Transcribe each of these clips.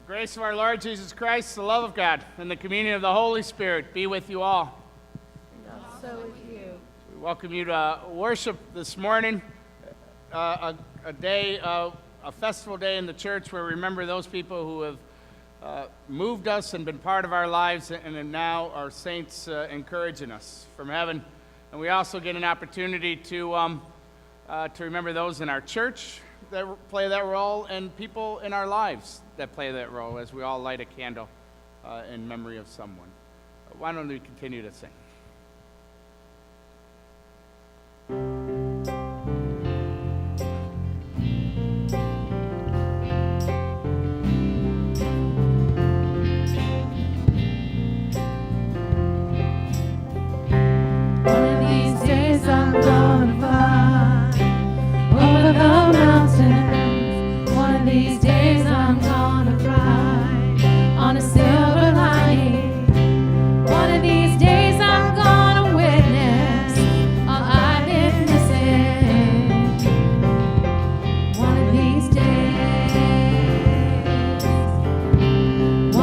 Grace of our Lord Jesus Christ, the love of God, and the communion of the Holy Spirit be with you all. And also with you. We welcome you to worship this morning, a festival day in the church where we remember those people who have moved us and been part of our lives and now are saints encouraging us from heaven. And we also get an opportunity to remember those in our church that play that role and people in our lives that play that role as we all light a candle in memory of someone. Why don't we continue to sing? One of these days I'm gonna fly over the mountains. One of these days I'm gonna ride on a silver lining. One of these days I'm gonna witness all I've been missing. One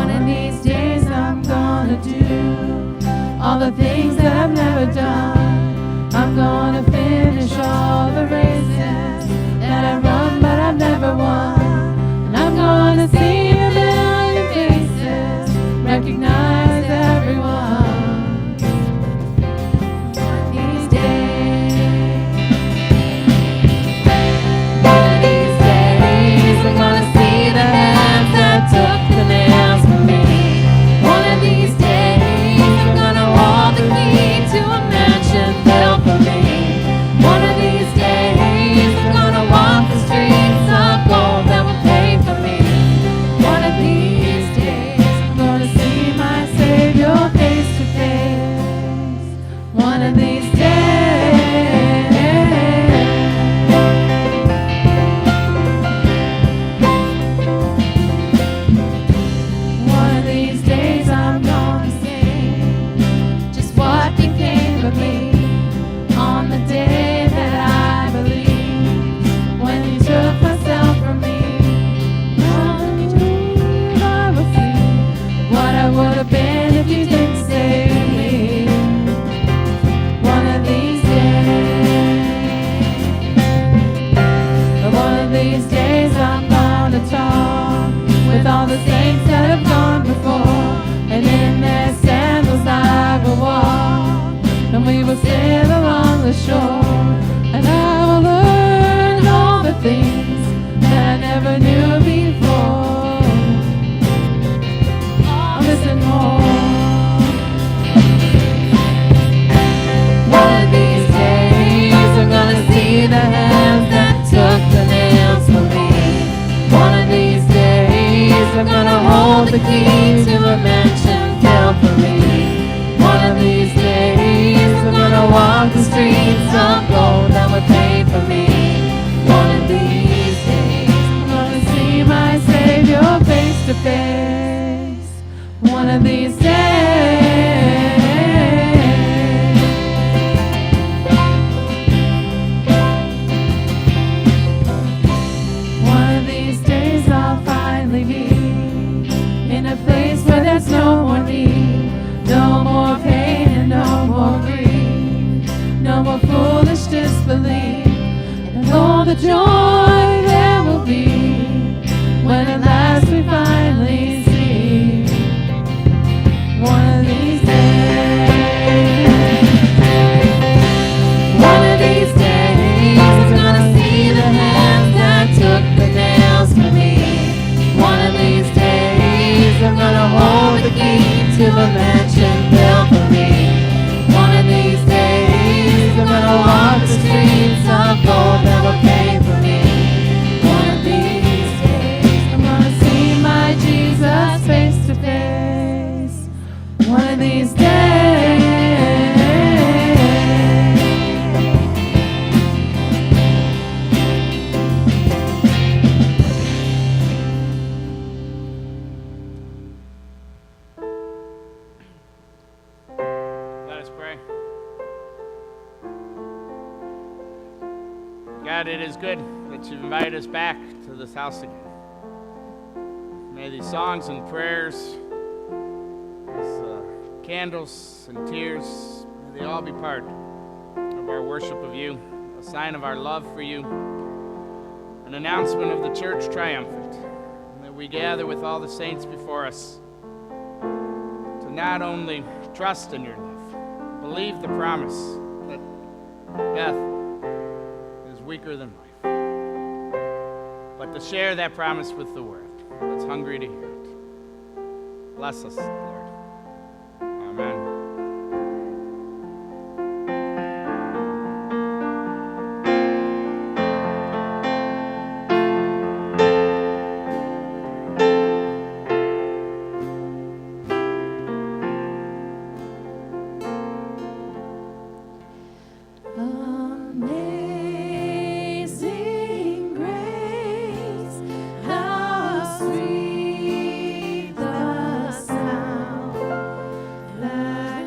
of these days I'm gonna do all the things that I've never done. I'm gonna finish all the races that I run but I've never won. And I'm gonna see a million faces, recognize everyone. One of these days I'm gonna see the hands that took the nails from me. One of these days I'm gonna hold the key to a mansion built for me. One of these days I'm gonna walk the streets of gold that will pay for me. One of these days I'm gonna see my Savior face to face. One of these days I'm gonna sing just what became of me on the day that I believed. When you took myself from me, I will see what I would have been if you didn't save me. One of these days I'm gonna talk with all the saints that have gone before, and in their sandals I will walk, and we will sail along the shore, and I will learn all the things that I never knew before. All this and more. One of these days I'm gonna see the hands that took the nails from me. One of these days I'm gonna hold the key to a mansion built for me. One of these days I'm gonna walk the streets of gold that would pay for me. One of these days I'm gonna see my Savior face to face. One of these days I'll finally be in a place where there's no more need, no more pain and no more grief, no more foolish disbelief, and all the joy there will be when at last we finally see. One of these days I'm gonna see the hands that took the nails from me. One of these days I'm gonna hold the key to a mansion built for me. One of these days I'm gonna walk the streets of gold that will pay for me. One of these days I'm gonna see my Jesus face to face. One of these days. Let us pray. God, it is good that you've invited us back to this house again. May these songs and prayers, these candles and tears, may they all be part of our worship of you, a sign of our love for you, an announcement of the church triumphant, and that we gather with all the saints before us to not only trust in your love, believe the promise that death is weaker than life, but to share that promise with the world that's hungry to hear it. Bless us, Lord. Amen. Amazing grace, how sweet the sound that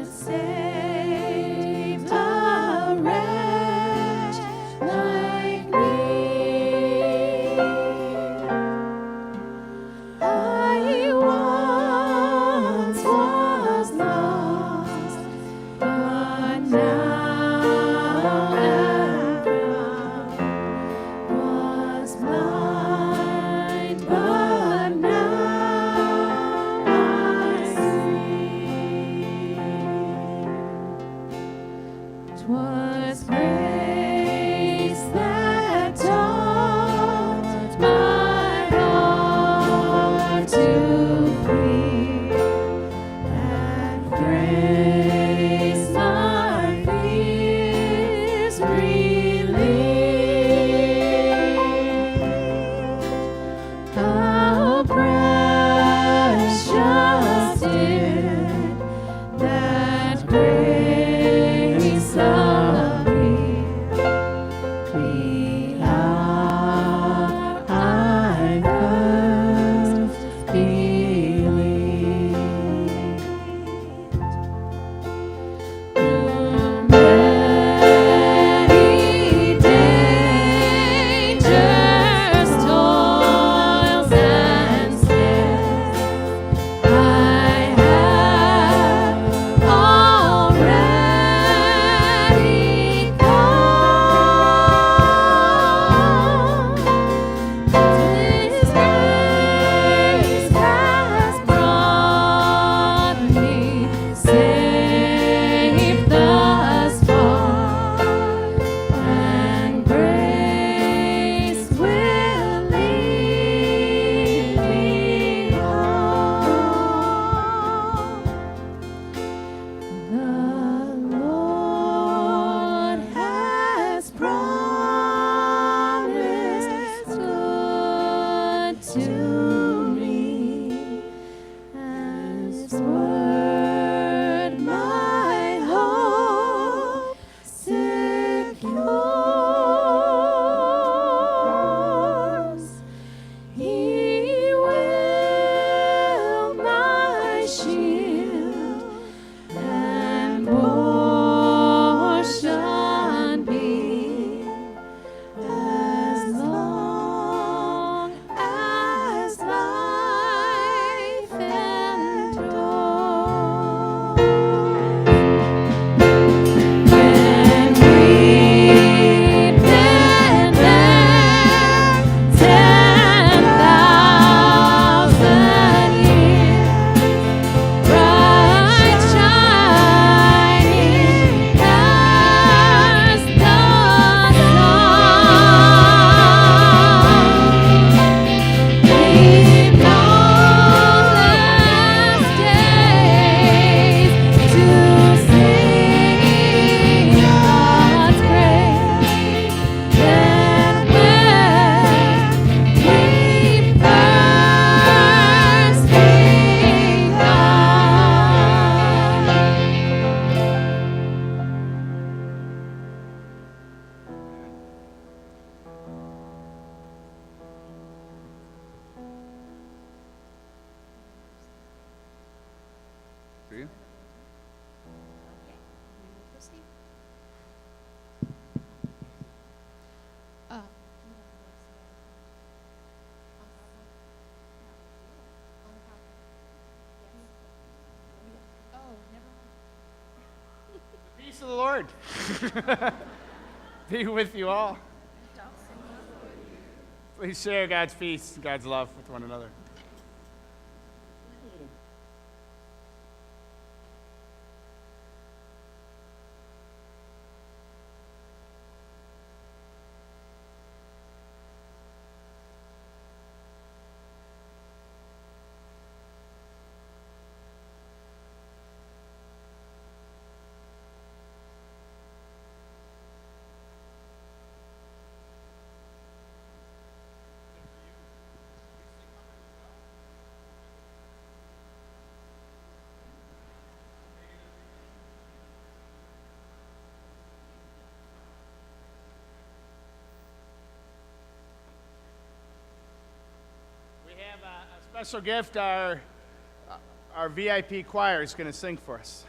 peace of the Lord be with you all. Please share God's peace and God's love with one another. We have a special gift. Our VIP choir is going to sing for us.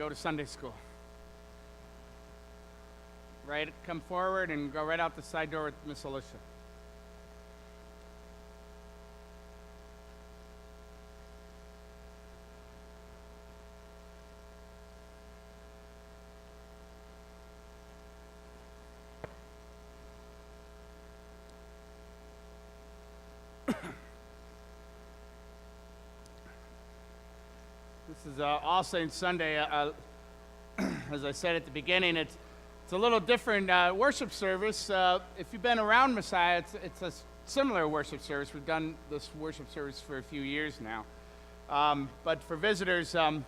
To Sunday school. Right, come forward and go right out the side door with Miss Alicia. This is All Saints Sunday. As I said at the beginning, it's a little different worship service. If you've been around Messiah, it's a similar worship service. We've done this worship service for a few years now. But for visitors and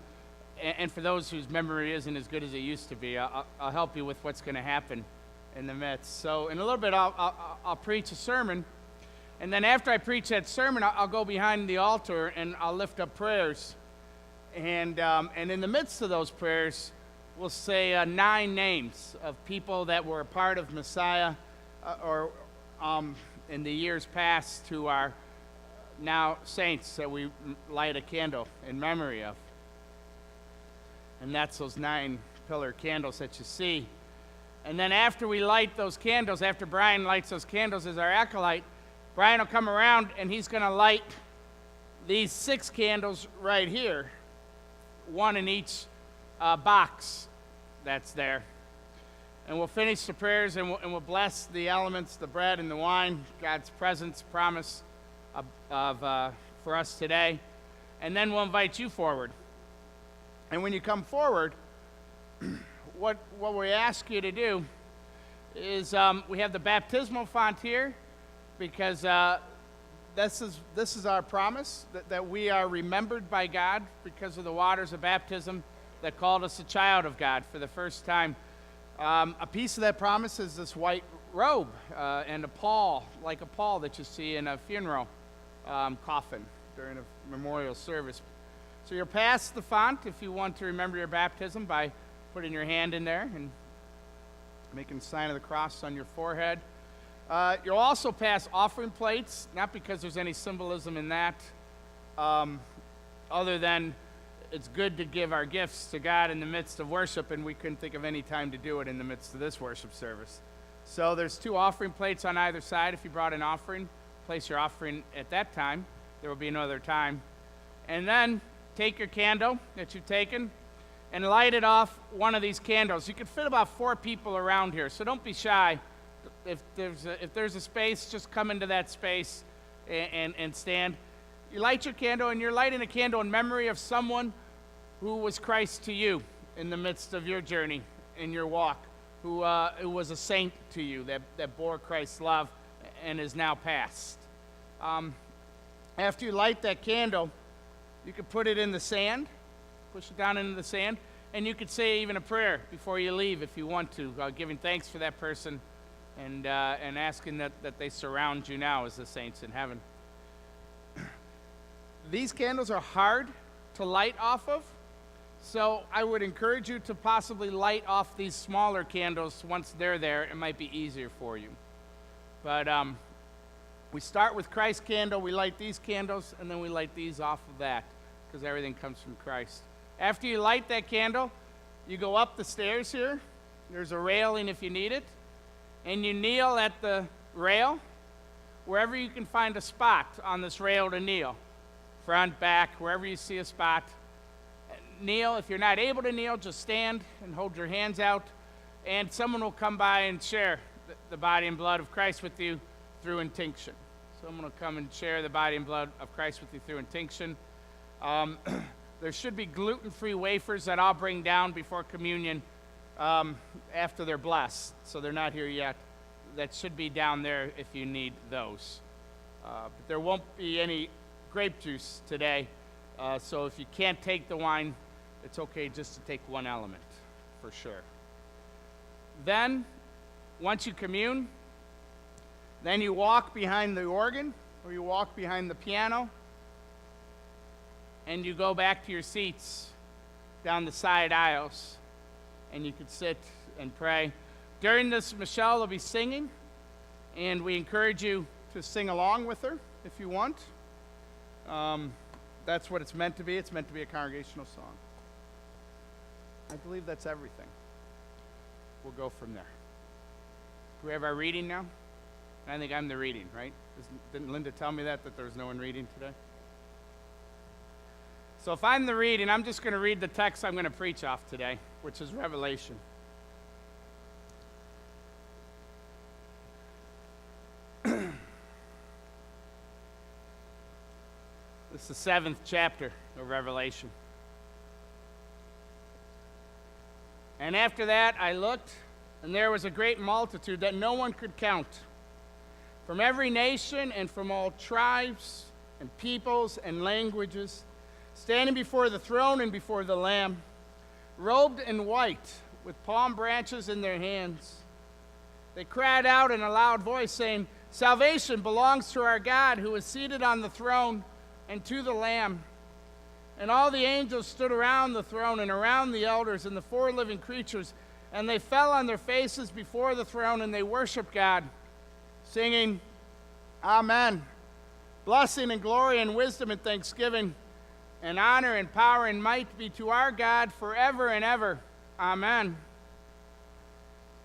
for those whose memory isn't as good as it used to be, I'll help you with what's going to happen in the midst. So in a little bit, I'll preach a sermon And then after I preach that sermon, I'll go behind the altar and I'll lift up prayers. And in the midst of those prayers, we'll say 9 names of people that were a part of Messiah or in the years past who are now saints that we light a candle in memory of. And that's those 9 pillar candles that you see. And then after we light those candles, after Brian lights those candles as our acolyte, Brian will come around and he's going to light these 6 candles right here, 1 in each box that's there. And we'll finish the prayers and we'll bless the elements, the bread and the wine, God's presence, promise for us today. And then we'll invite you forward. And when you come forward, what we ask you to do is we have the baptismal font here because this is our promise that we are remembered by God because of the waters of baptism that called us a child of God for the first time. A piece of that promise is this white robe and a pall, like a pall that you see in a funeral coffin during a memorial service. So you'll pass the font if you want to remember your baptism by putting your hand in there and making the sign of the cross on your forehead. You'll also pass offering plates, not because there's any symbolism in that, other than it's good to give our gifts to God in the midst of worship, and we couldn't think of any time to do it in the midst of this worship service. So there's 2 offering plates on either side. If you brought an offering, place your offering at that time. There will be another time. And then take your candle that you've taken and light it off one of these candles. You can fit about 4 people around here, so don't be shy. If there's a space, just come into that space and stand. You light your candle, and you're lighting a candle in memory of someone who was Christ to you in the midst of your journey, in your walk, who was a saint to you, that bore Christ's love and is now past. After you light that candle, you could put it in the sand, push it down into the sand, and you could say even a prayer before you leave if you want to, giving thanks for that person and asking that they surround you now as the saints in heaven. These candles are hard to light off of, so I would encourage you to possibly light off these smaller candles once they're there. It might be easier for you. But we start with Christ's candle, we light these candles, and then we light these off of that, because everything comes from Christ. After you light that candle, you go up the stairs here. There's a railing if you need it. And you kneel at the rail, wherever you can find a spot on this rail to kneel. Front, back, wherever you see a spot. Kneel. If you're not able to kneel, just stand and hold your hands out. And someone will come by and share the body and blood of Christ with you through intinction. Someone will come and share the body and blood of Christ with you through intinction. There should be gluten-free wafers that I'll bring down before communion after they're blessed. So they're not here yet. That should be down there if you need those. But there won't be any grape juice today. So if you can't take the wine, it's okay just to take one element, for sure. Then, once you commune, then you walk behind the organ, or you walk behind the piano, and you go back to your seats down the side aisles, and you can sit and pray. During this, Michelle will be singing, and we encourage you to sing along with her if you want. That's what it's meant to be. It's meant to be a congregational song. I believe that's everything. We'll go from there. Do we have our reading now? I think I'm the reading, right? Didn't Linda tell me that there was no one reading today? So if I'm the reading, I'm just going to read the text I'm going to preach off today, which is Revelation. This is the 7th chapter of Revelation. And after that I looked, and there was a great multitude that no one could count, from every nation and from all tribes and peoples and languages, standing before the throne and before the Lamb, robed in white, with palm branches in their hands. They cried out in a loud voice, saying, Salvation belongs to our God who is seated on the throne and to the Lamb. And all the angels stood around the throne and around the elders and the four living creatures, and they fell on their faces before the throne and they worshiped God, singing, Amen. Blessing and glory and wisdom and thanksgiving and honor and power and might be to our God forever and ever. Amen.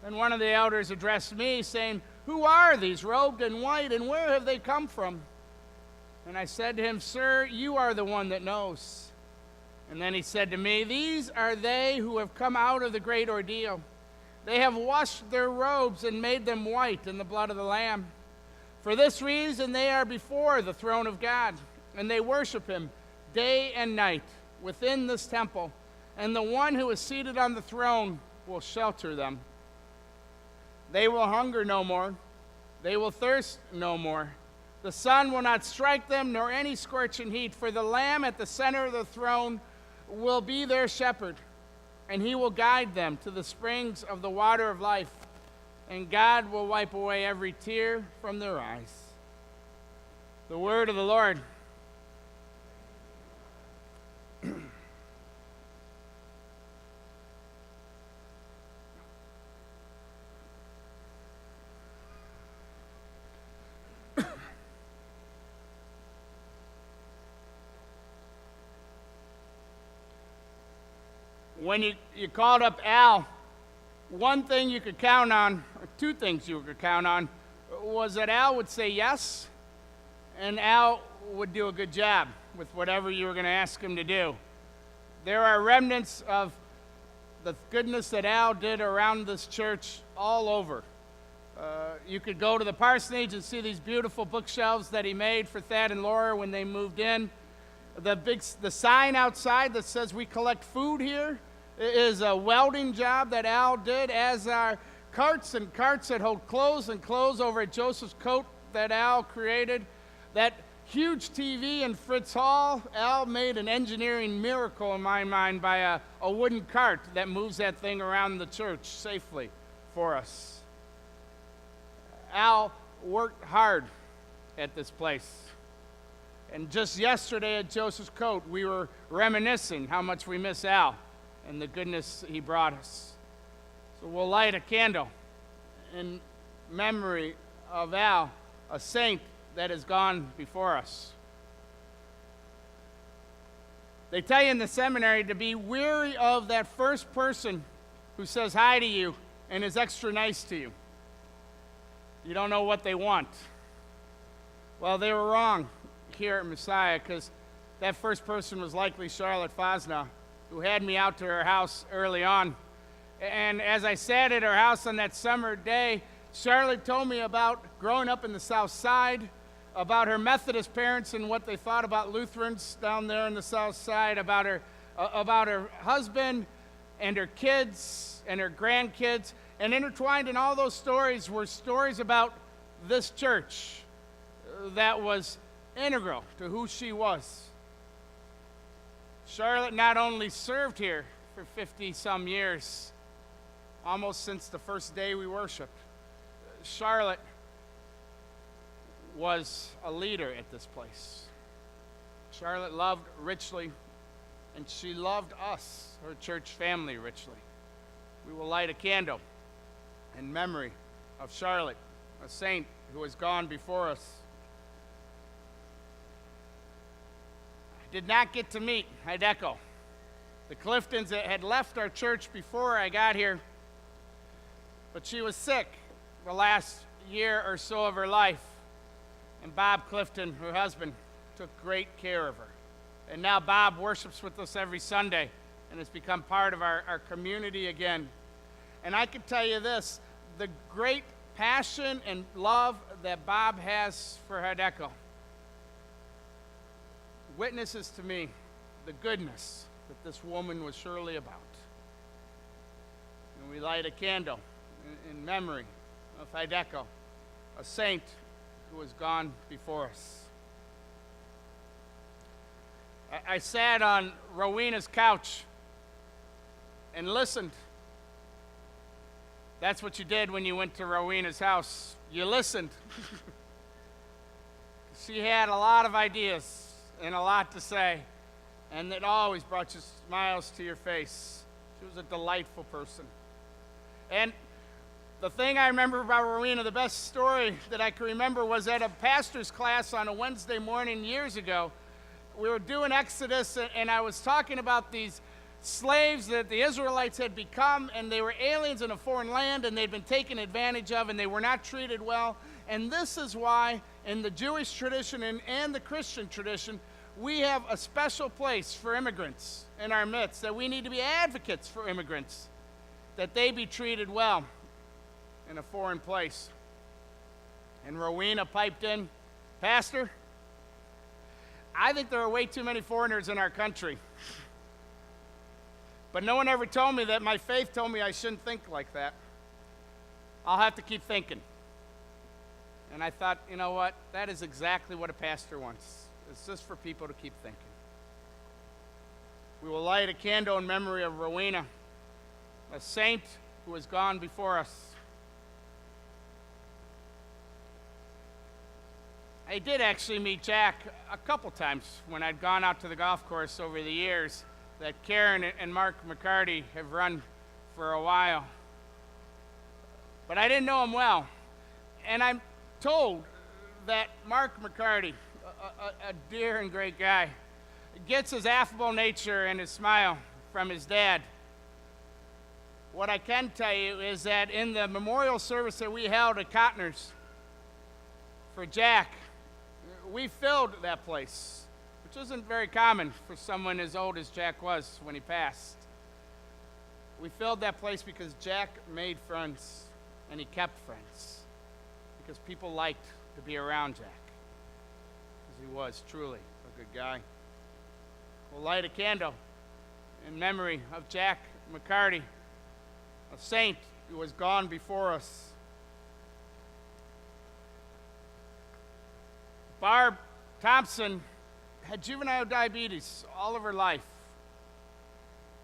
Then one of the elders addressed me, saying, Who are these robed in white, and where have they come from? And I said to him, Sir, you are the one that knows. And then he said to me, These are they who have come out of the great ordeal. They have washed their robes and made them white in the blood of the Lamb. For this reason they are before the throne of God, and they worship him day and night within this temple, and the one who is seated on the throne will shelter them. They will hunger no more. They will thirst no more. The sun will not strike them, nor any scorching heat, for the Lamb at the center of the throne will be their shepherd, and he will guide them to the springs of the water of life, and God will wipe away every tear from their eyes. The word of the Lord. When you called up Al, one thing you could count on, or two things you could count on, was that Al would say yes, and Al would do a good job with whatever you were going to ask him to do. There are remnants of the goodness that Al did around this church all over. You could go to the parsonage and see these beautiful bookshelves that he made for Thad and Laura when they moved in. The sign outside that says we collect food here is a welding job that Al did, as are carts and carts that hold clothes and clothes over at Joseph's Coat that Al created. That huge TV in Fritz Hall, Al made an engineering miracle in my mind by a wooden cart that moves that thing around the church safely for us. Al worked hard at this place. And just yesterday at Joseph's Coat, we were reminiscing how much we miss Al and the goodness he brought us. So we'll light a candle in memory of Al, a saint that has gone before us. They tell you in the seminary to be weary of that first person who says hi to you and is extra nice to you. You don't know what they want. Well, they were wrong here at Messiah, because that first person was likely Charlotte Fosna, who had me out to her house early on. And as I sat at her house on that summer day, Charlotte told me about growing up in the South Side, about her Methodist parents and what they thought about Lutherans down there in the South Side, about her husband and her kids and her grandkids. And intertwined in all those stories were stories about this church that was integral to who she was. Charlotte not only served here for 50-some years, almost since the first day we worshiped, Charlotte was a leader at this place. Charlotte loved richly, and she loved us, her church family, richly. We will light a candle in memory of Charlotte, a saint who has gone before us. Did not get to meet Hideko. The Cliftons had left our church before I got here, but she was sick the last year or so of her life, and Bob Clifton, her husband, took great care of her. And now Bob worships with us every Sunday and has become part of our community again. And I can tell you this, the great passion and love that Bob has for Hideko witnesses to me the goodness that this woman was surely about. And we light a candle in memory of Hideko, a saint who has gone before us. I sat on Rowena's couch and listened That's what you did when you went to Rowena's house. You listened. She had a lot of ideas and a lot to say, and it always brought you smiles to your face. She was a delightful person. And the thing I remember about Rowena, the best story that I can remember, was at a pastor's class on a Wednesday morning years ago. We were doing Exodus, and I was talking about these slaves that the Israelites had become, and they were aliens in a foreign land, and they'd been taken advantage of, and they were not treated well. And this is why, in the Jewish tradition and the Christian tradition, we have a special place for immigrants in our midst, that we need to be advocates for immigrants, that they be treated well in a foreign place. And Rowena piped in, "Pastor, I think there are way too many foreigners in our country. But no one ever told me that. My faith told me I shouldn't think like that. I'll have to keep thinking." And I thought, you know what? That is exactly what a pastor wants. It's just for people to keep thinking. We will light a candle in memory of Rowena, a saint who has gone before us. I did actually meet Jack a couple times when I'd gone out to the golf course over the years that Karen and Mark McCarty have run for a while. But I didn't know him well. And I'm told that Mark McCarty, a dear and great guy, gets his affable nature and his smile from his dad. What I can tell you is that in the memorial service that we held at Cotner's for Jack, we filled that place, which isn't very common for someone as old as Jack was when he passed. We filled that place because Jack made friends, and he kept friends, because people liked to be around Jack, because he was truly a good guy. We'll light a candle in memory of Jack McCarty, a saint who has gone before us. Barb Thompson had juvenile diabetes all of her life.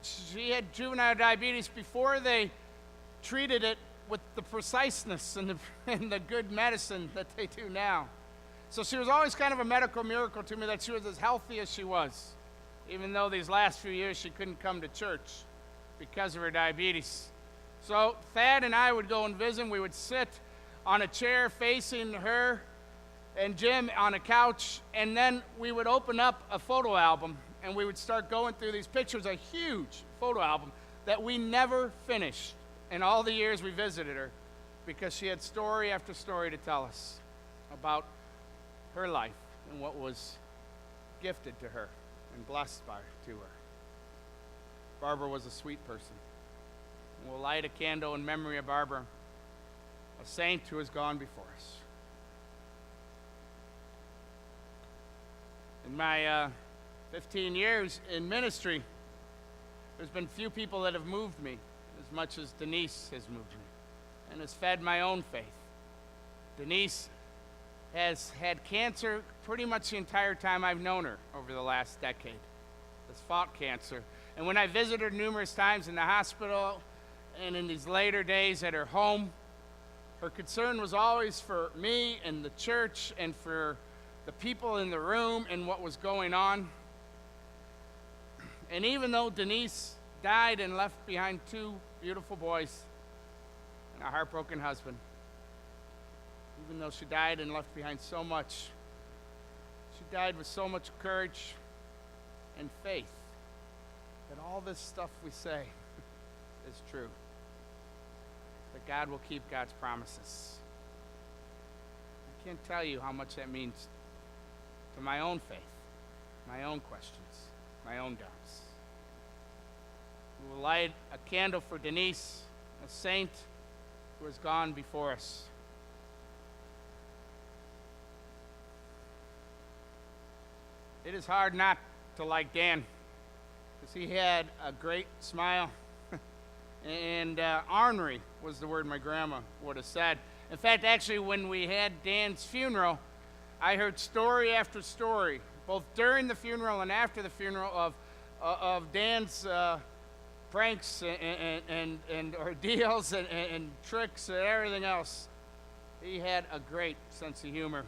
She had juvenile diabetes before they treated it with the preciseness and the good medicine that they do now. So she was always kind of a medical miracle to me that she was as healthy as she was, even though these last few years she couldn't come to church because of her diabetes. So Thad and I would go and visit. We would sit on a chair facing her and Jim on a couch, and then we would open up a photo album and we would start going through these pictures, a huge photo album that we never finished in all the years we visited her, because she had story after story to tell us about her life and what was gifted to her and blessed to her. Barbara was a sweet person. And we'll light a candle in memory of Barbara, a saint who has gone before us. In my 15 years in ministry, there's been few people that have moved me as much as Denise has moved me and has fed my own faith. Denise has had cancer pretty much the entire time I've known her over the last decade. Has fought cancer. And when I visited her numerous times in the hospital and in these later days at her home, her concern was always for me and the church and for the people in the room and what was going on. And even though Denise died and left behind two beautiful boys and a heartbroken husband, even though she died and left behind so much, she died with so much courage and faith that all this stuff we say is true, that God will keep God's promises. I can't tell you how much that means to my own faith, my own questions, my own doubts. We will light a candle for Denise, a saint who has gone before us. It is hard not to like Dan, because he had a great smile, and ornery was the word my grandma would have said. In fact, actually, when we had Dan's funeral, I heard story after story, both during the funeral and after the funeral, of Dan's pranks and ordeals and tricks and everything else. He had a great sense of humor.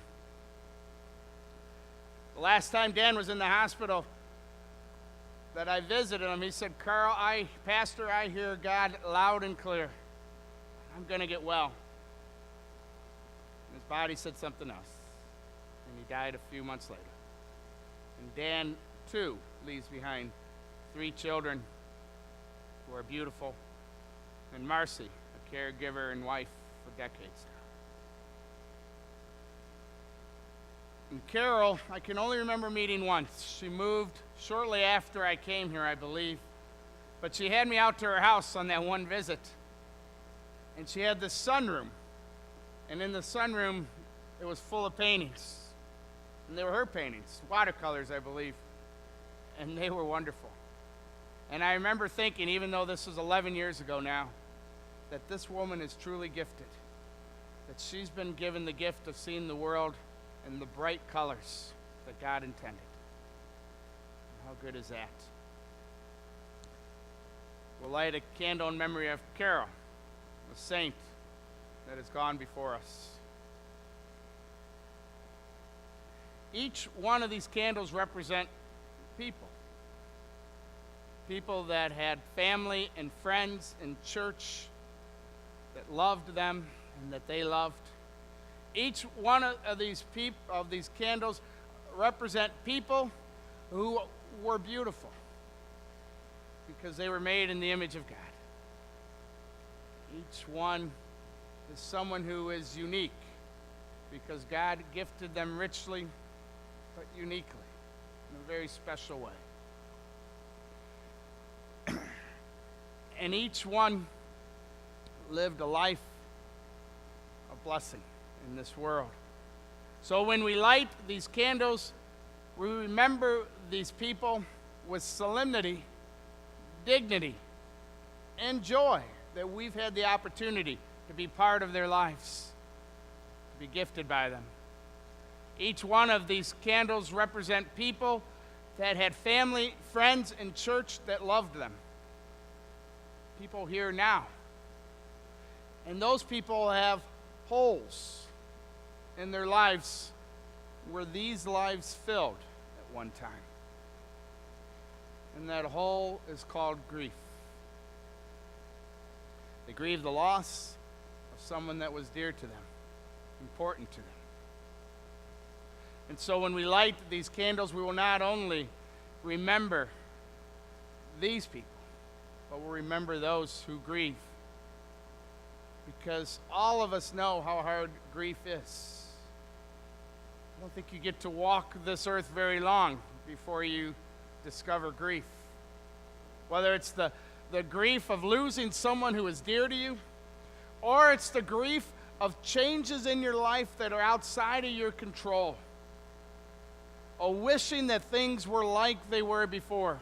The last time Dan was in the hospital that I visited him, he said, Karl, Pastor, I hear God loud and clear. I'm going to get well. And his body said something else. And he died a few months later. And Dan, too, leaves behind 3 children who are beautiful, and Marcy, a caregiver and wife for decades now. And Carol, I can only remember meeting once. She moved shortly after I came here, I believe. But she had me out to her house on that one visit. And she had this sunroom. And in the sunroom, it was full of paintings. And they were her paintings, watercolors, I believe. And they were wonderful. And I remember thinking, even though this was 11 years ago now, that this woman is truly gifted. That she's been given the gift of seeing the world in the bright colors that God intended. How good is that? We'll light a candle in memory of Karl, a saint that has gone before us. Each one of these candles represent people. People that had family and friends in church that loved them and that they loved. Each one of these candles represent people who were beautiful because they were made in the image of God. Each one is someone who is unique because God gifted them richly but uniquely in a very special way. And each one lived a life of blessing in this world. So when we light these candles, we remember these people with solemnity, dignity, and joy that we've had the opportunity to be part of their lives, to be gifted by them. Each one of these candles represent people that had family, friends in church that loved them. People here now. And those people have holes in their lives where these lives filled at one time. And that hole is called grief. They grieve the loss of someone that was dear to them, important to them. And so when we light these candles, we will not only remember these people, but we'll remember those who grieve. Because all of us know how hard grief is. I don't think you get to walk this earth very long before you discover grief. Whether it's the grief of losing someone who is dear to you, or it's the grief of changes in your life that are outside of your control. Or wishing that things were like they were before.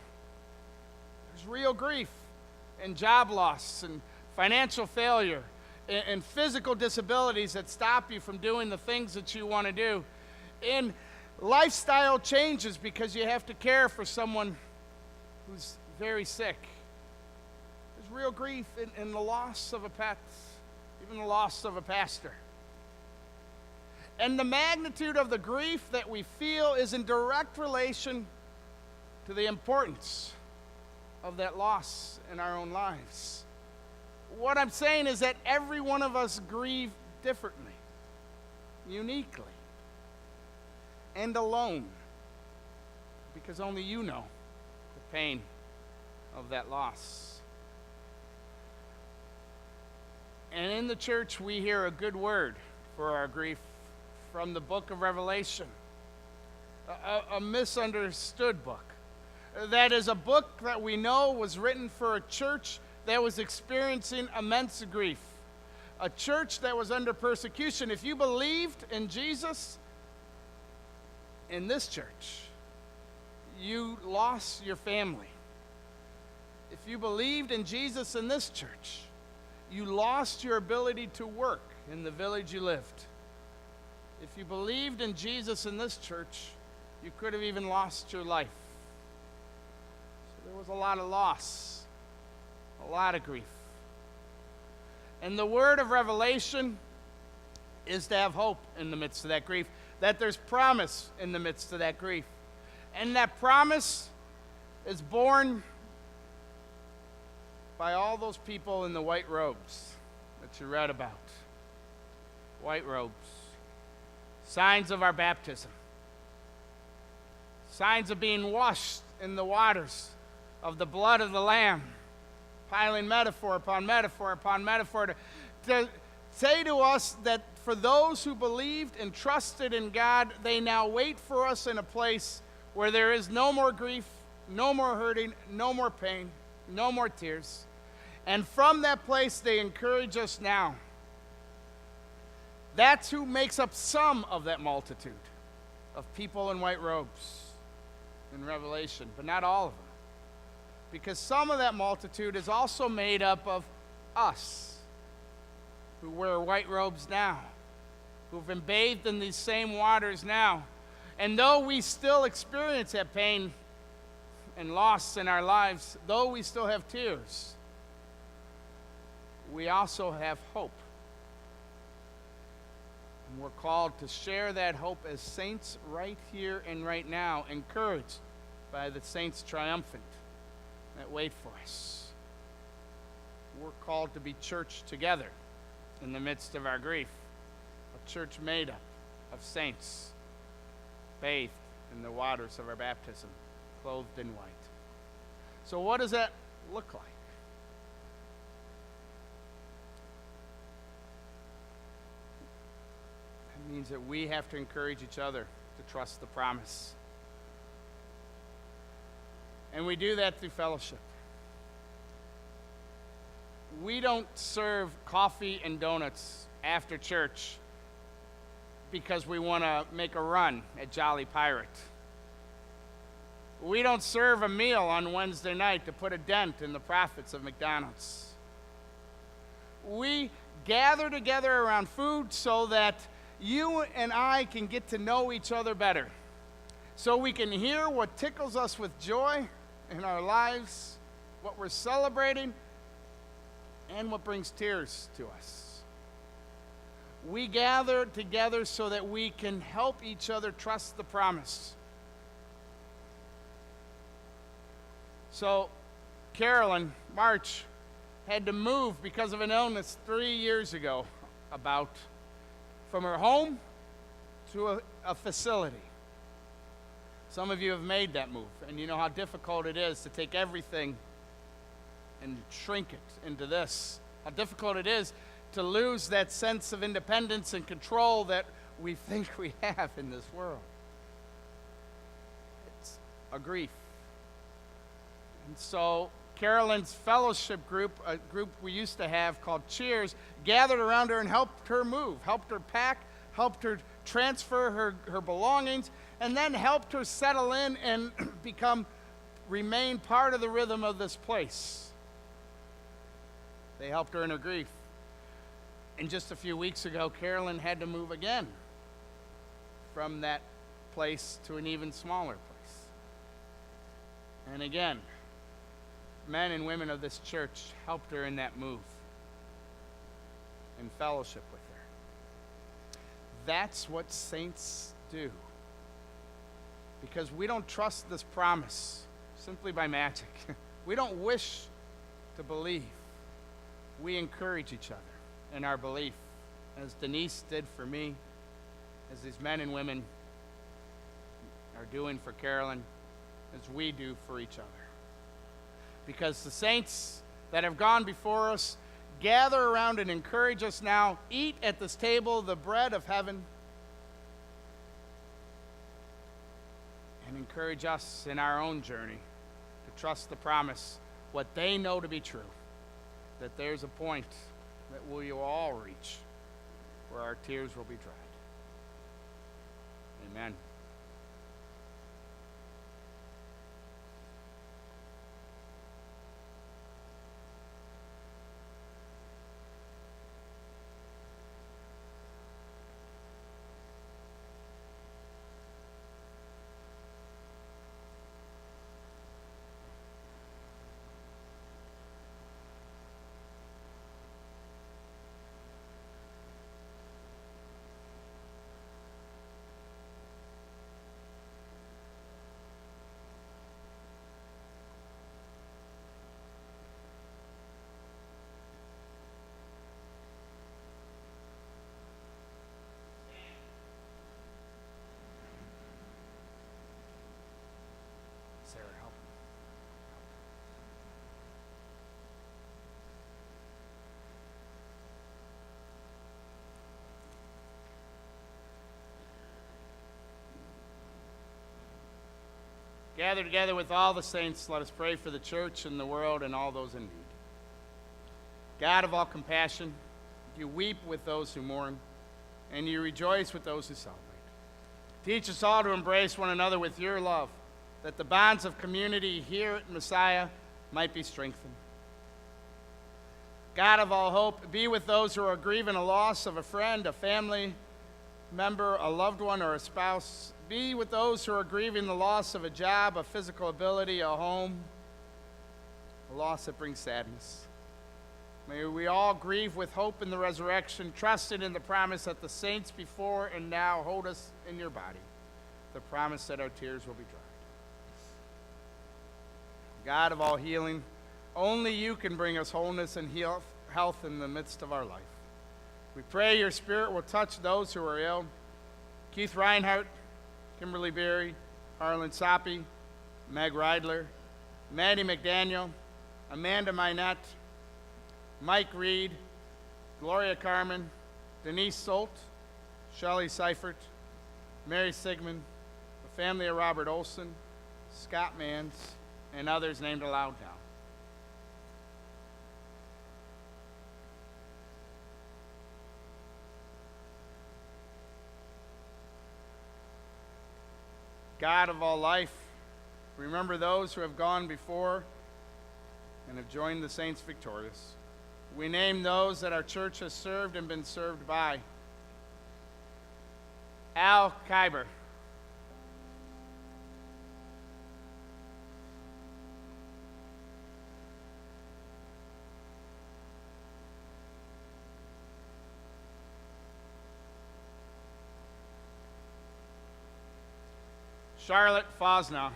There's real grief and job loss and financial failure and physical disabilities that stop you from doing the things that you want to do. And lifestyle changes because you have to care for someone who's very sick. There's real grief in the loss of a pet, even the loss of a pastor. And the magnitude of the grief that we feel is in direct relation to the importance of that loss in our own lives. What I'm saying is that every one of us grieve differently, uniquely, and alone, because only you know the pain of that loss. And in the church, we hear a good word for our grief from the book of Revelation, a misunderstood book. That is a book that we know was written for a church that was experiencing immense grief, a church that was under persecution. If you believed in Jesus in this church, you lost your family. If you believed in Jesus in this church, you lost your ability to work in the village you lived. If you believed in Jesus in this church, you could have even lost your life. So there was a lot of loss A lot of grief. And the word of revelation is to have hope in the midst of that grief, that there's promise in the midst of that grief. And that promise is born by all those people in the white robes that you read about. White robes. Signs of our baptism. Signs of being washed in the waters of the blood of the Lamb. Piling metaphor upon metaphor upon metaphor to say to us that for those who believed and trusted in God, they now wait for us in a place where there is no more grief, no more hurting, no more pain, no more tears. And from that place, they encourage us now. That's who makes up some of that multitude of people in white robes in Revelation, but not all of them. Because some of that multitude is also made up of us, who wear white robes now, who've been bathed in these same waters now. And though we still experience that pain and loss in our lives, though we still have tears, we also have hope. And we're called to share that hope as saints right here and right now, encouraged by the saints triumphant that wait for us. We're called to be church together in the midst of our grief, a church made up of saints, bathed in the waters of our baptism, clothed in white. So what does that look like? It means that we have to encourage each other to trust the promise. And we do that through fellowship. We don't serve coffee and donuts after church because we want to make a run at Jolly Pirate. We don't serve a meal on Wednesday night to put a dent in the profits of McDonald's. We gather together around food so that you and I can get to know each other better, so we can hear what tickles us with joy in our lives, what we're celebrating, and what brings tears to us. We gather together so that we can help each other trust the promise. So, Carolyn March had to move because of an illness 3 years ago, from her home to a facility. Some of you have made that move, and you know how difficult it is to take everything and shrink it into this. How difficult it is to lose that sense of independence and control that we think we have in this world. It's a grief. And so Carolyn's fellowship group, a group we used to have called Cheers, gathered around her and helped her move, helped her pack, helped her transfer her belongings, and then helped her settle in and remain part of the rhythm of this place. They helped her in her grief. And just a few weeks ago, Carolyn had to move again from that place to an even smaller place. And again, men and women of this church helped her in that move in fellowship with her. That's what saints do. Because we don't trust this promise simply by magic. We don't wish to believe. We encourage each other in our belief, as Denise did for me, as these men and women are doing for Carolyn, as we do for each other. Because the saints that have gone before us gather around and encourage us now, eat at this table the bread of heaven, and encourage us in our own journey to trust the promise, what they know to be true, that there's a point that we will all reach where our tears will be dried. Amen. Gather together with all the saints, let us pray for the church and the world and all those in need. God of all compassion, you weep with those who mourn, and you rejoice with those who celebrate. Teach us all to embrace one another with your love, that the bonds of community here at Messiah might be strengthened. God of all hope, be with those who are grieving a loss of a friend, a family member, a loved one, or a spouse. Be with those who are grieving the loss of a job, a physical ability, a home, a loss that brings sadness. May we all grieve with hope in the resurrection, trusting in the promise that the saints before and now hold us in your body, the promise that our tears will be dried. God of all healing, only you can bring us wholeness and health in the midst of our life. We pray your Spirit will touch those who are ill. Keith Reinhardt, Kimberly Berry, Harlan Soppy, Meg Reidler, Maddie McDaniel, Amanda Minette, Mike Reed, Gloria Carmen, Denise Solt, Shelley Seifert, Mary Sigmund, the family of Robert Olson, Scott Mans, and others named aloud now. God of all life, remember those who have gone before and have joined the saints victorious. We name those that our church has served and been served by. Al Kyber, Charlotte Fosna,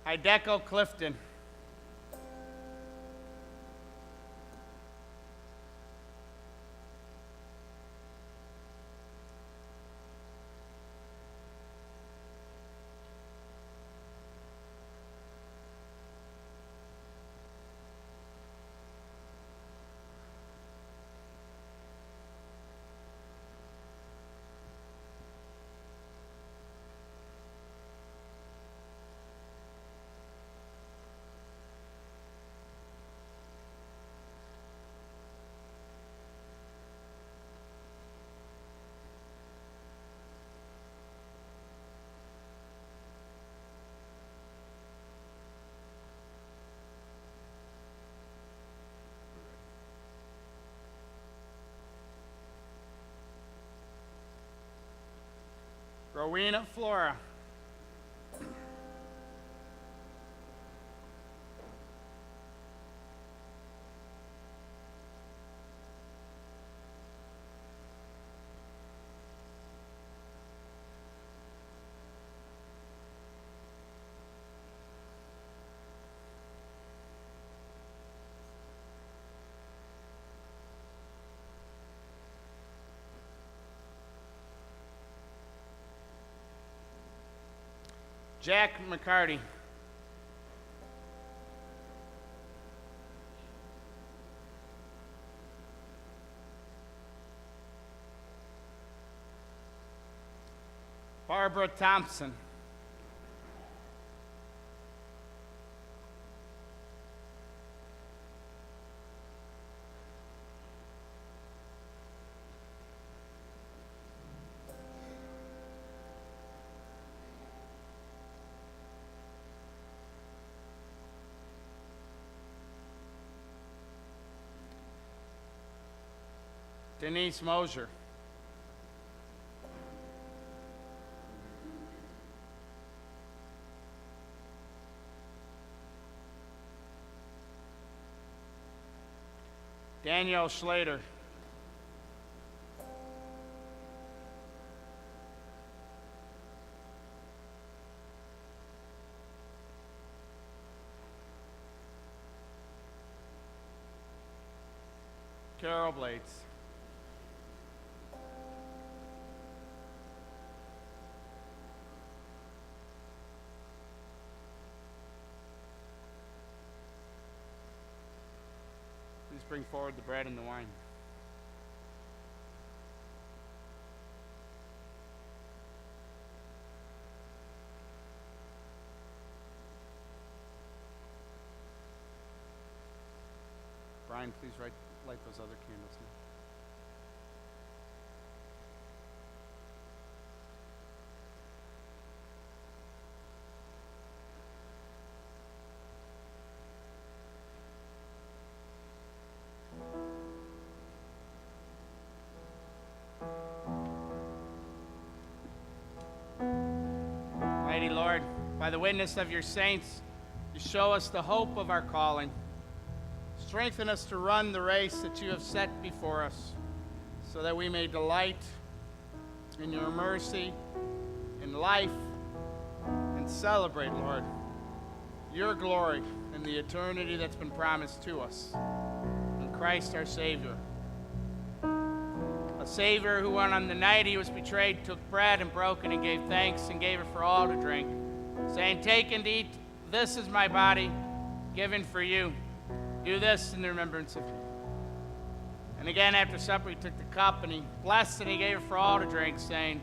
Hideko Clifton, Rowena Flora, Jack McCarty, Barbara Thompson, Denise Mosier, Danielle Schlater, Carol Blades, bring forward the bread and the wine. Brian, please light those other candles now. Mighty Lord, by the witness of your saints, you show us the hope of our calling. Strengthen us to run the race that you have set before us, so that we may delight in your mercy, in life, and celebrate, Lord, your glory in the eternity that's been promised to us in Christ our Savior. A Savior who, on the night he was betrayed, took bread and broke it and gave thanks and gave it for all to drink, saying, "Take and eat, this is my body given for you. Do this in the remembrance of me." And again, after supper, he took the cup and he blessed and he gave it for all to drink, saying,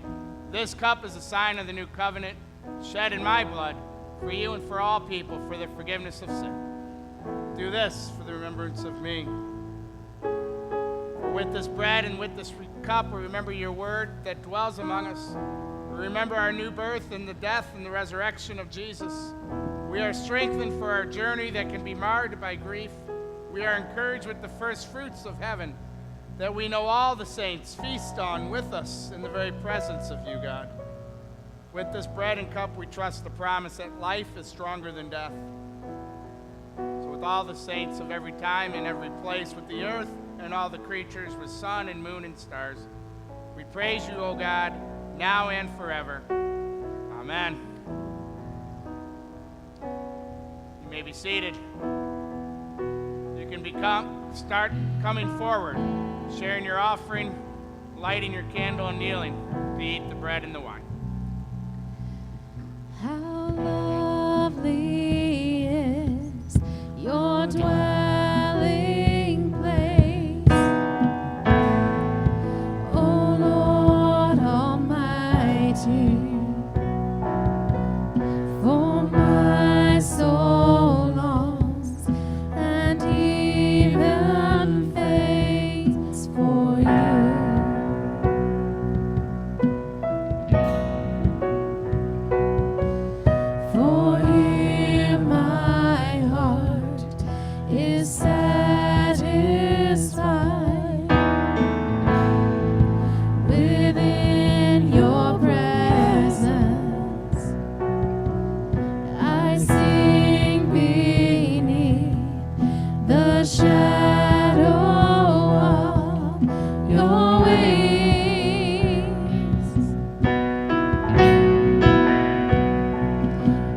"This cup is a sign of the new covenant, shed in my blood for you and for all people for the forgiveness of sin. Do this for the remembrance of me." For with this bread and with this cup, we remember your word that dwells among us. We remember our new birth and the death and the resurrection of Jesus. We are strengthened for our journey that can be marred by grief. We are encouraged with the first fruits of heaven, that we know all the saints feast on with us in the very presence of you, God. With this bread and cup, we trust the promise that life is stronger than death. So with all the saints of every time and every place, with the earth and all the creatures, with sun and moon and stars, we praise you, O God, now and forever. Amen. You may be seated. You can start coming forward, sharing your offering, lighting your candle, and kneeling to eat the bread and the wine. How lovely is your dwelling place, O Lord Almighty. For my soul longs and even faints for you. For here my heart is satisfied within your presence. I sing beneath the shadow of your wings.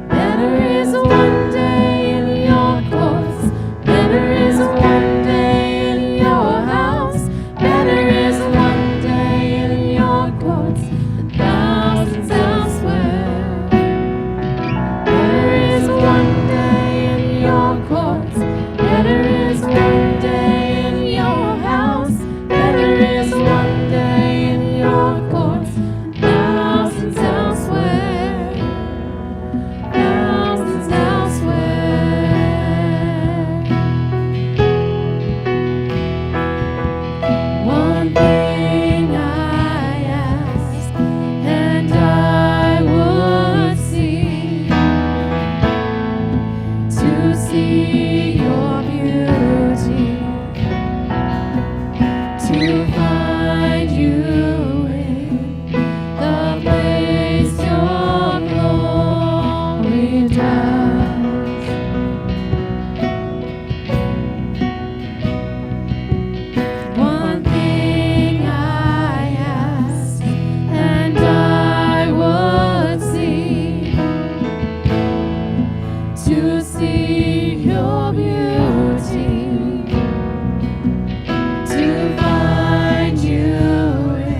Better is one day in your courts, better is one day in your house, better is one day in your courts than thousands elsewhere. Better is one day in your courts, better is one day in your house, better is one day in your courts than thousands elsewhere. Thousands elsewhere. One thing I ask, and I would seek to see your beauty, to find you in the place your glory dwells. One thing I ask, and I would seek to see your beauty, to find you in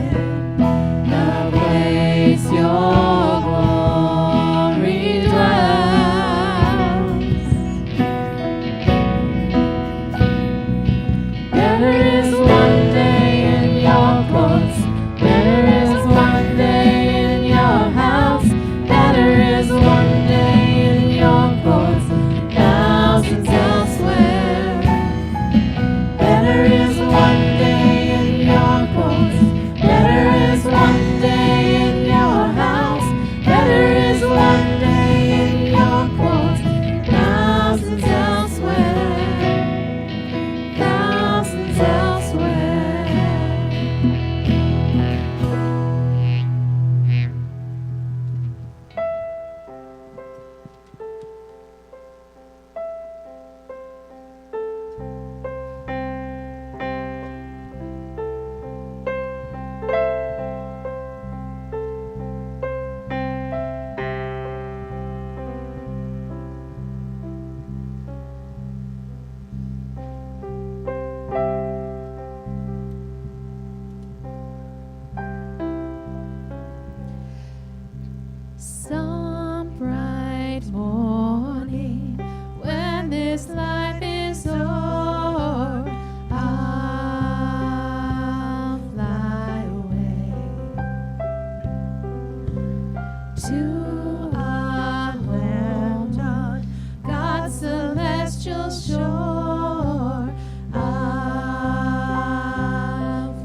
to a land on God's celestial shore. I'll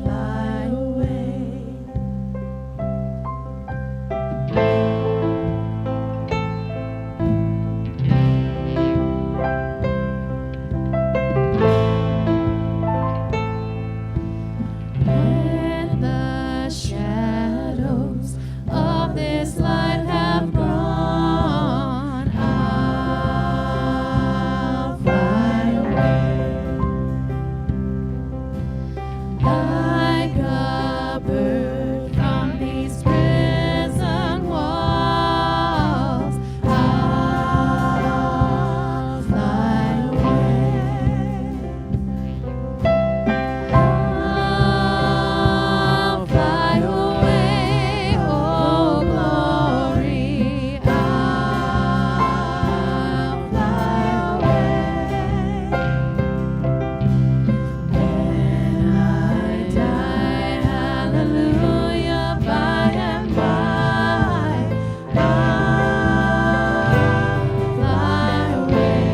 fly away. When the shadows of this life have gone, I'll fly away. Like a bird from these prison walls, I'll fly away. I'll fly away, oh glory. I'll fly away. When I die, hallelujah, by and by, I'll fly away.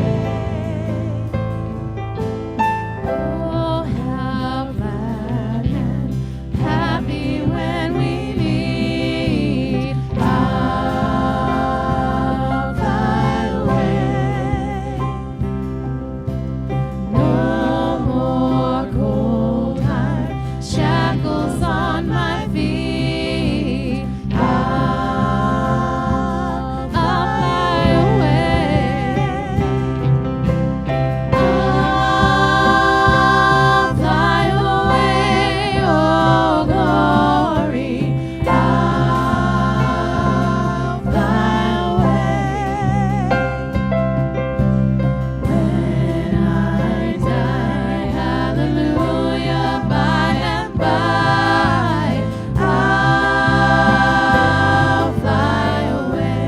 Oh, how glad and happy when we meet. I'll fly away. No more cold hard shackles on my feet. I'll fly away. I'll fly away, oh glory. I'll fly away. When I die, hallelujah, by and by, I'll fly away.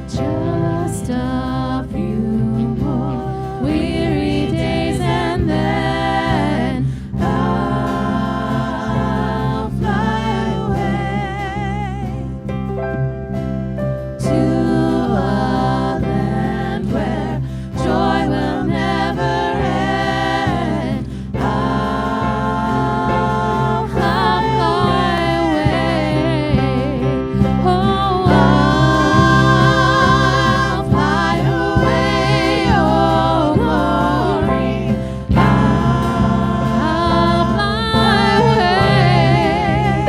Just a few more weary days and then I'll fly away to a land where joy will never end. I'll fly away. Oh, I'll fly away, oh glory. I'll fly away.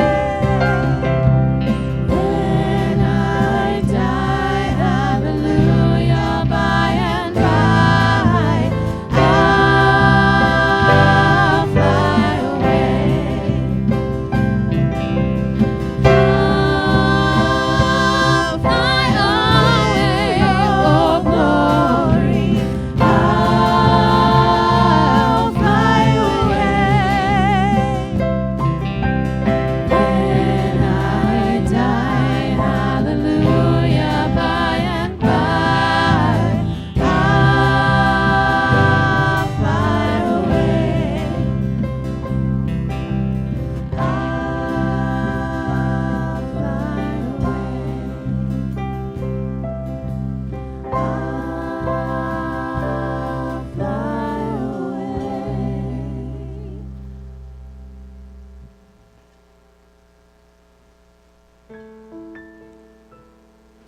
When I die, hallelujah, by and by, I'll fly away. I'll fly away, oh glory. I'll fly away. When I die, hallelujah, by and by, I'll fly away. I'll fly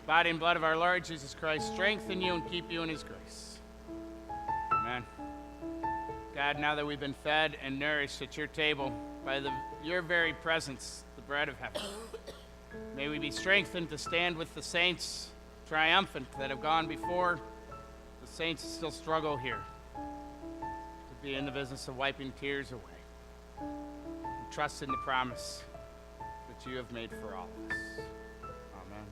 Body and blood of our Lord Jesus Christ, strengthen you and keep you in his grace. Amen. God, now that we've been fed and nourished at your table by your very presence, the bread of heaven, may we be strengthened to stand with the saints triumphant that have gone before, the saints still struggle here to be in the business of wiping tears away. And trust in the promise that you have made for all of us. Amen.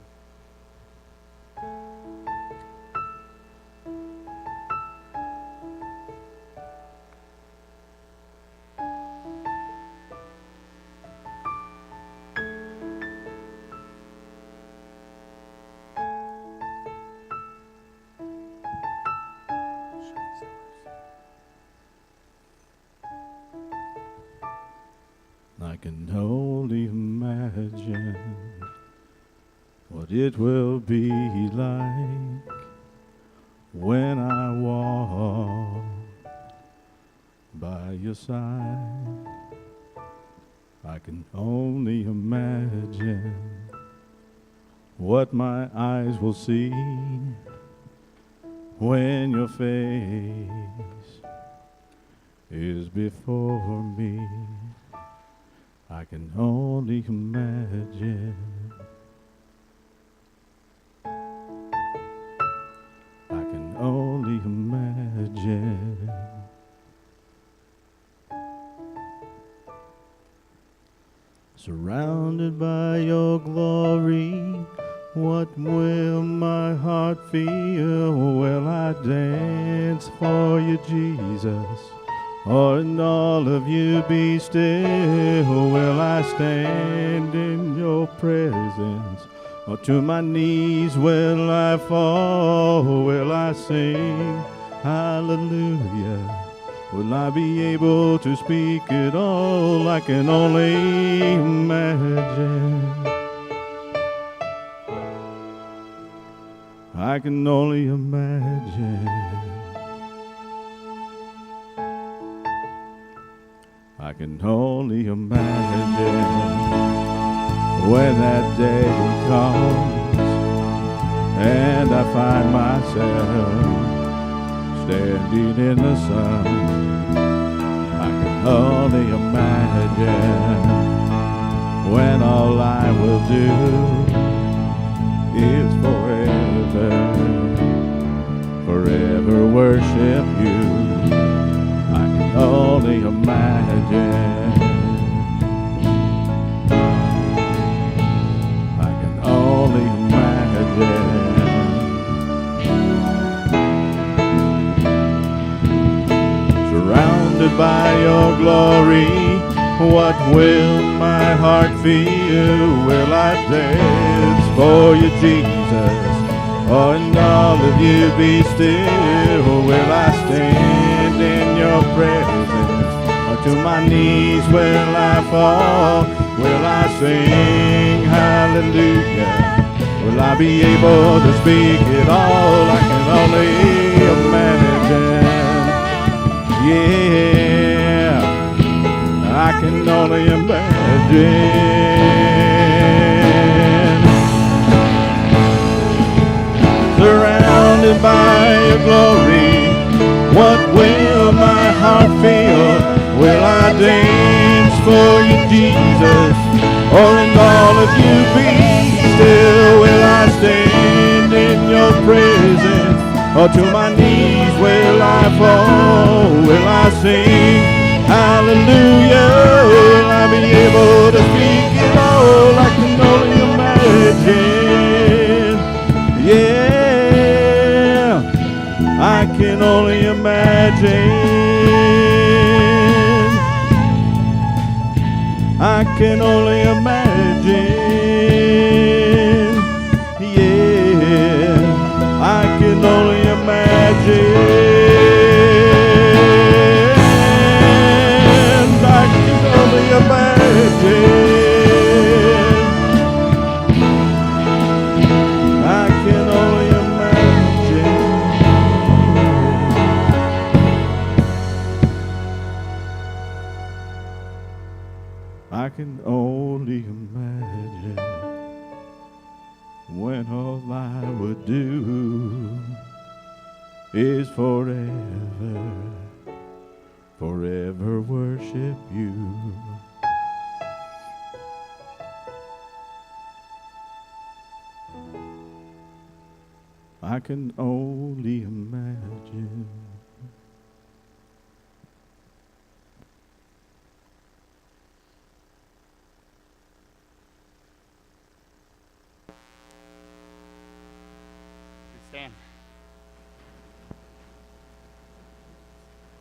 imagine what it will be like when I walk by your side. I can only imagine what my eyes will see when your face is before me. I can only imagine. I can only imagine. Surrounded by your glory, what will my heart feel? Will I dance for you, Jesus? Or in all of you be still? Will I stand in your presence? Or to my knees will I fall? Will I sing hallelujah? Will I be able to speak it all? I can only imagine. I can only imagine. I can only imagine when that day comes and I find myself standing in the sun. I can only imagine when all I will do is forever worship you. I can only imagine. I can only imagine. Surrounded by your glory, what will my heart feel? Will I dance for you, Jesus? Or in all of you be still? Will I stand in your presence? Or to my knees will I fall? Will I sing hallelujah? Will I be able to speak it all? I can only imagine. Yeah, I can only imagine. Surrounded by your glory, what will my heart feel? Will I dance for you, Jesus? Or in all of you be still? Will I stand in your presence? Or to my knees will I fall? Will I sing hallelujah? Will I be able to speak it all? I can only imagine. Yeah, I can only imagine. I can only imagine. Yeah, I can only imagine. I can only imagine. I can only imagine. I can only imagine when all I would do is forever worship you. I can only imagine. Stand.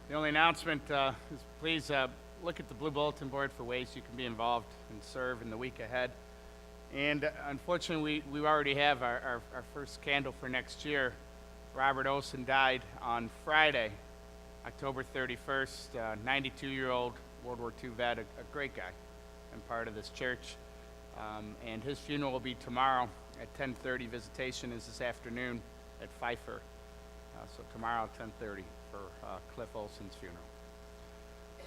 The only announcement is please look at the blue bulletin board for ways you can be involved and serve in the week ahead. And unfortunately, we already have our first candle for next year. Robert Olson died on Friday, October 31st, 92-year-old World War II vet, a great guy and part of this church. And his funeral will be tomorrow at 10:30. Visitation is this afternoon at Pfeiffer. So tomorrow at 10:30 for Cliff Olson's funeral.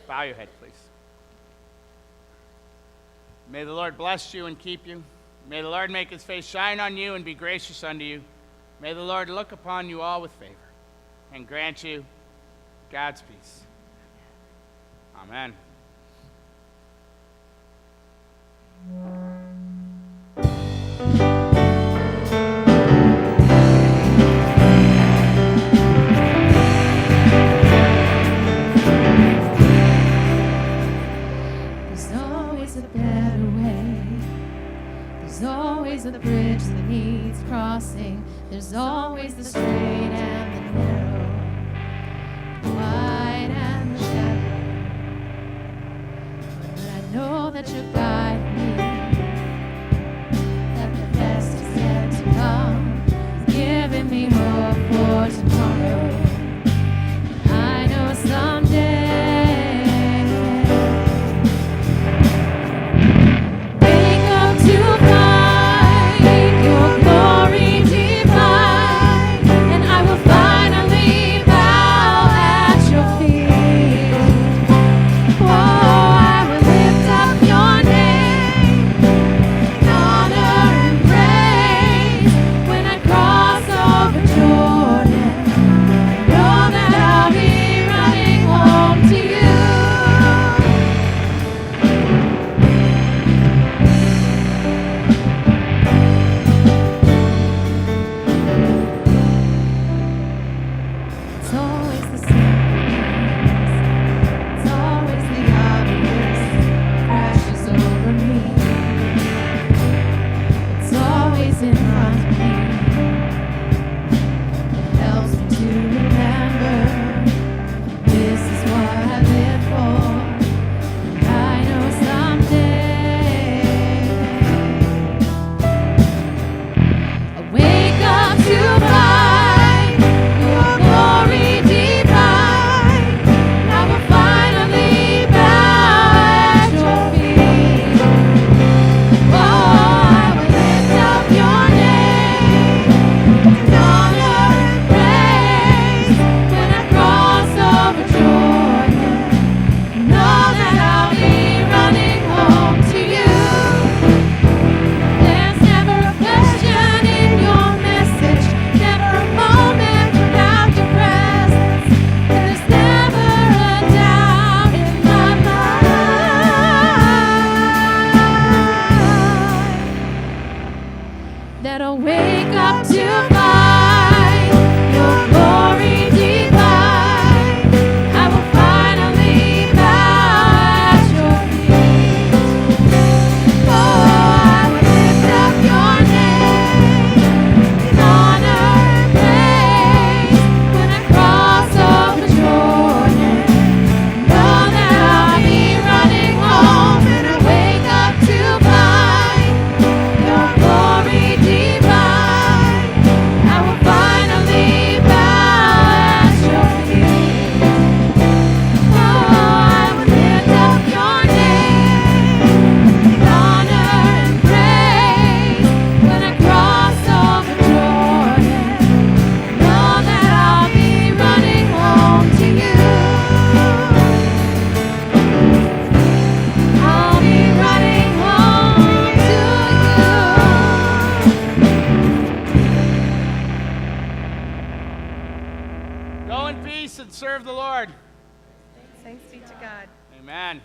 Bow your head, please. May the Lord bless you and keep you. May the Lord make his face shine on you and be gracious unto you. May the Lord look upon you all with favor and grant you God's peace. Amen. There's always a better way. There's always a bridge that needs crossing. There's always the straight and the narrow, the wide and the shallow. But I know that you're guiding me, that the best is yet to come, giving me hope for tomorrow. I know someday wake up to find your glory divine, and I will finally bow at your feet. Oh, I will lift up your name, honor and praise. When I cross over Jordan, know that I'll be running home to you. It's always the same things. It's always the obvious crashes over me. It's always in front of me. It helps me to remember this is what I live for. And I know someday I wake up to find your glory divine. I will finally bow at your feet. Oh, I will lift up your name, honor and praise. When I cross over Jordan, know that I'll be running home to you. There's never a question in your message, never a moment without your presence. There's never a doubt in my mind that I'll wake up to find your glory divine. I will finally bow at your feet. Oh, I will lift up your name, honor and praise. When I cross over Jordan, know that I'll be running home. And I wake up to find your glory divine. I will finally bow at your feet. Oh, I will lift up your name, honor and praise. When I cross over Jordan, know that I'll be running home to you. I'll be running home to Go in peace and serve the Lord. Thanks be to God. Amen.